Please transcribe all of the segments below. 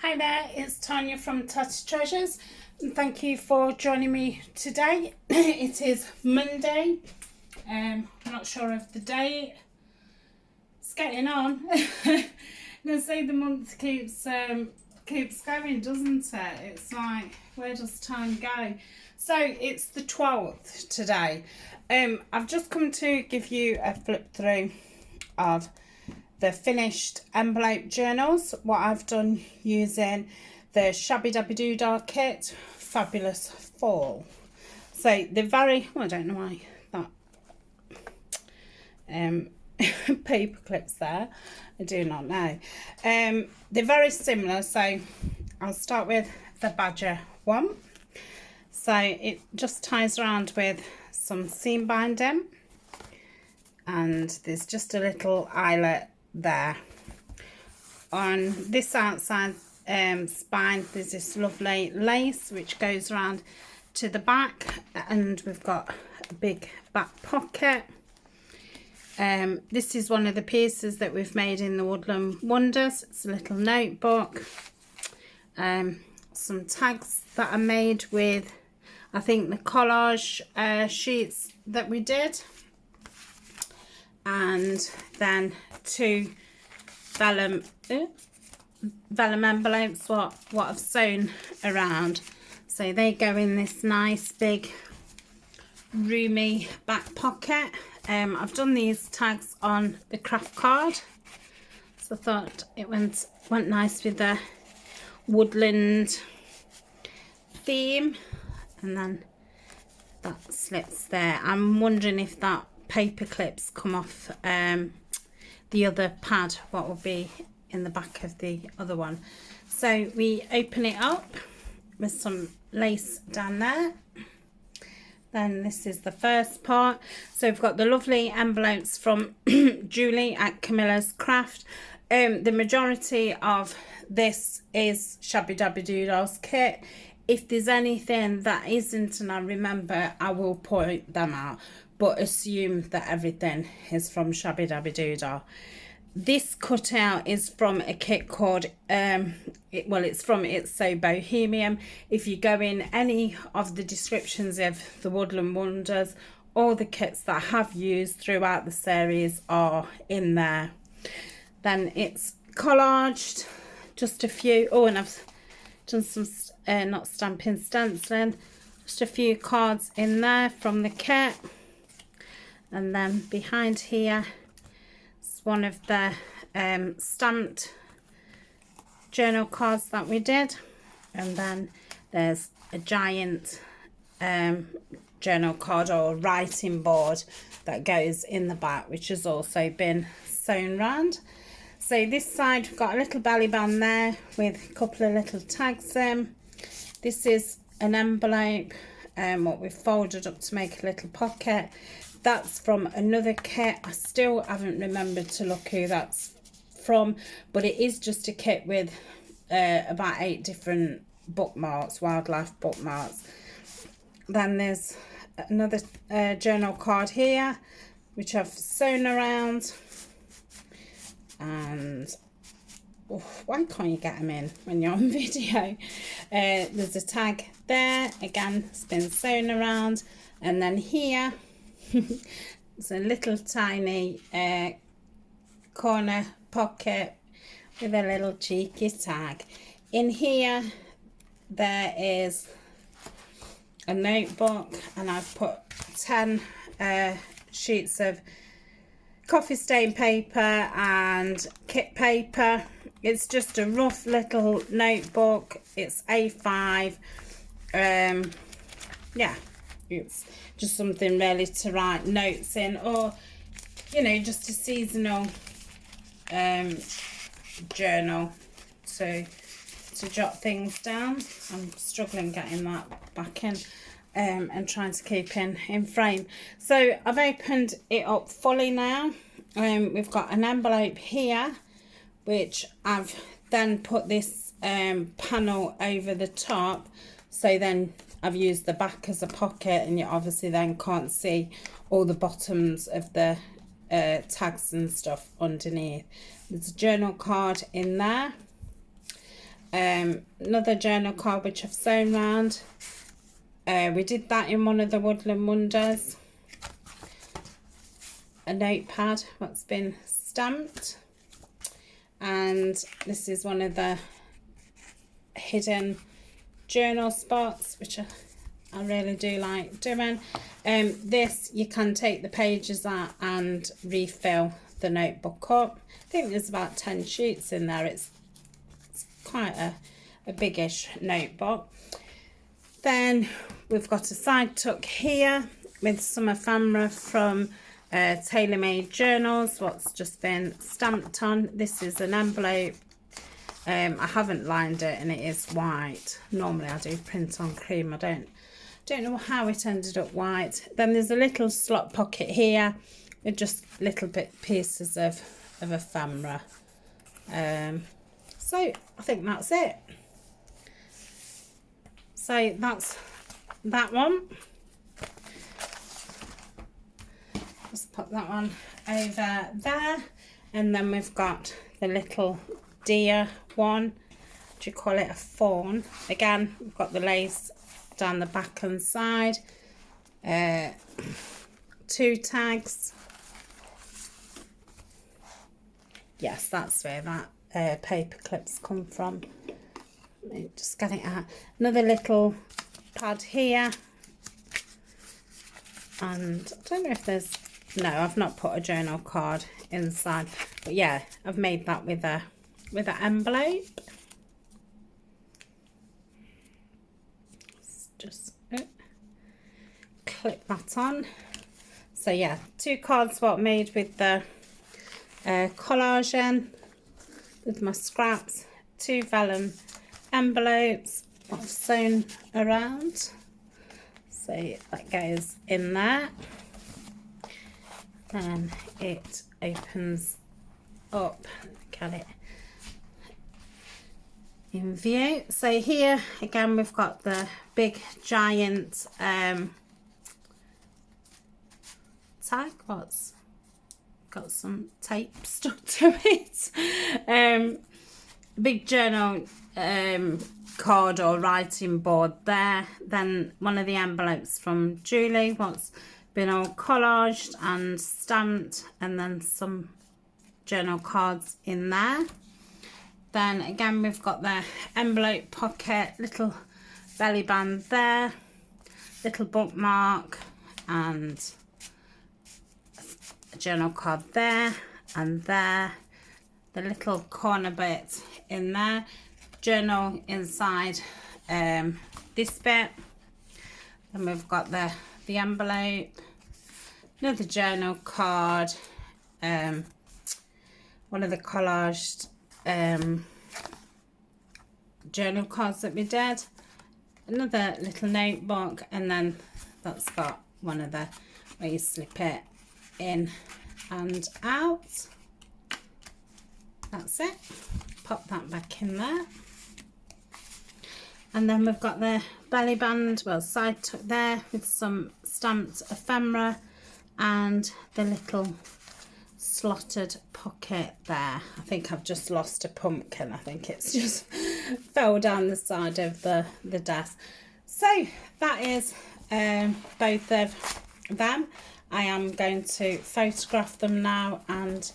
Hi there, it's Tanya from Tatty Treasures and thank you for joining me today. It is Monday. I'm not sure of the date. It's getting on. I'm going to say the month keeps going, doesn't it? It's like, where does time go? So it's the 12th today. I've just come to give you a flip through of the finished envelope journals, what I've done using the Shabbydabbydoodah kit, Fabulous Fall. So they're very, well, I don't know why that paper clips there, I do not know. They're very similar, so I'll start with the Badger one. So it just ties around with some seam binding, and there's just a little eyelet there. On this outside spine there's this lovely lace which goes around to the back, and we've got a big back pocket. This is one of the pieces that we've made in the Woodland Wonders. It's a little notebook. Some tags that are made with, I think, the collage sheets that we did, and then two vellum envelopes what I've sewn around. So they go in this nice big roomy back pocket. I've done these tags on the craft card, so I thought it went nice with the woodland theme, and then that slips there. I'm wondering if that paper clips come off the other pad, what will be in the back of the other one. So we open it up with some lace down there. Then this is the first part. So we've got the lovely envelopes from Julie at Camilla's Craft. The majority of this is Shabbydabbydooda's kit. If there's anything that isn't and I remember, I will point them out, but assume that everything is from Shabbydabbydoodah. This cutout is from a kit called it's from It's So Bohemian. If you go in any of the descriptions of the Woodland Wonders, all the kits that I have used throughout the series are in there. Then it's collaged, just a few. Oh, and I've done some not stamping, stenciling, just a few cards in there from the kit. And then behind here is one of the stamped journal cards that we did, and then there's a giant journal card or writing board that goes in the back, which has also been sewn round. So this side we've got a little belly band there with a couple of little tags in. This is an envelope, what we've folded up to make a little pocket. That's from another kit. I still haven't remembered to look who that's from, but it is just a kit with about 8 different bookmarks, wildlife bookmarks. Then there's another journal card here, which I've sewn around. And oh, why can't you get them in when you're on video? There's a tag there, again, it's been sewn around. And then here it's a little tiny corner pocket with a little cheeky tag. In here there is a notebook, and I've put 10 sheets of coffee stain paper and kit paper. It's just a rough little notebook. It's A5. Yeah, it's just something really to write notes in, or you know, just a seasonal journal to jot things down. I'm struggling getting that back in and trying to keep in frame. So I've opened it up fully now. We've got an envelope here, which I've then put this panel over the top, so then I've used the back as a pocket, and you obviously then can't see all the bottoms of the tags and stuff underneath. There's a journal card in there. Another journal card which I've sewn round. We did that in one of the Woodland Wonders. A notepad that's been stamped, and this is one of the hidden journal spots which I really do like doing. This you can take the pages out and refill the notebook up. I think there's about 10 sheets in there. It's quite a biggish notebook. Then we've got a side tuck here with some ephemera from Tailor Made Journals, what's just been stamped on. This is an envelope. I haven't lined it and it is white. Normally I do print on cream. I don't know how it ended up white. Then there's a little slot pocket here with just little pieces of ephemera. So I think that's it. So that's that one. Just put that one over there, and then we've got the little deer one. Do you call it a fawn? Again, we've got the lace down the back and side. 2 tags. Yes, that's where that paper clips come from. Let me just get it out. Another little pad here, and I don't know if there's, no, I've not put a journal card inside, but yeah, I've made that with an envelope. Just clip that on. So yeah, 2 cards what made with the collaging with my scraps, 2 vellum envelopes I've sewn around. So that goes in there. Then it opens up. Get it in view. So here again we've got the big giant tag. What's got some tape stuck to it. Big journal card or writing board there. Then one of the envelopes from Julie, what's been all collaged and stamped, and then some journal cards in there. Then again we've got the envelope pocket, little belly band there, little bookmark, and a journal card there and there, the little corner bit in there, journal inside this bit. Then we've got the envelope, another journal card, one of the collaged journal cards that we did, another little notebook, and then that's got one of the where you slip it in and out. That's it. Pop that back in there. And then we've got the belly band, well, side tuck there with some stamped ephemera and the little slotted pocket there. I think I've just lost a pumpkin. I think it's just fell down the side of the desk. So that is both of them. I am going to photograph them now and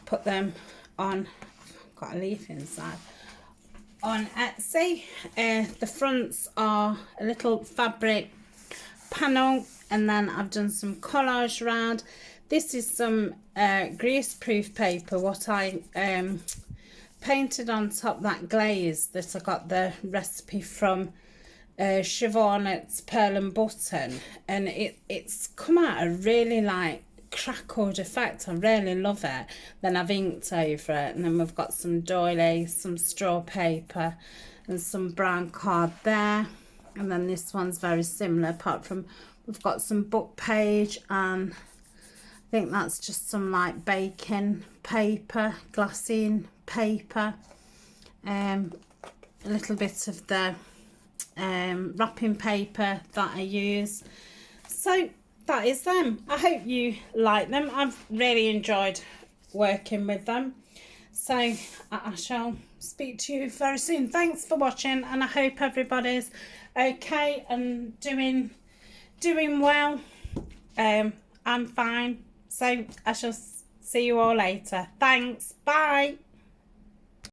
put them on, I've got a leaf inside, on Etsy. The fronts are a little fabric panel, and then I've done some collage around. This is some greaseproof paper, what I painted on top that glaze that I got the recipe from Siobhan at Pearl and Button, and it's come out a really like crackled effect. I really love it. Then I've inked over it, and then we've got some doilies, some straw paper, and some brown card there. And then this one's very similar, apart from we've got some book page, and I think that's just some like baking paper, glassine paper, a little bit of the wrapping paper that I use. So that is them. I hope you like them. I've really enjoyed working with them. So I shall speak to you very soon. Thanks for watching, and I hope everybody's okay and doing well. I'm fine, so I shall see you all later. Thanks, bye.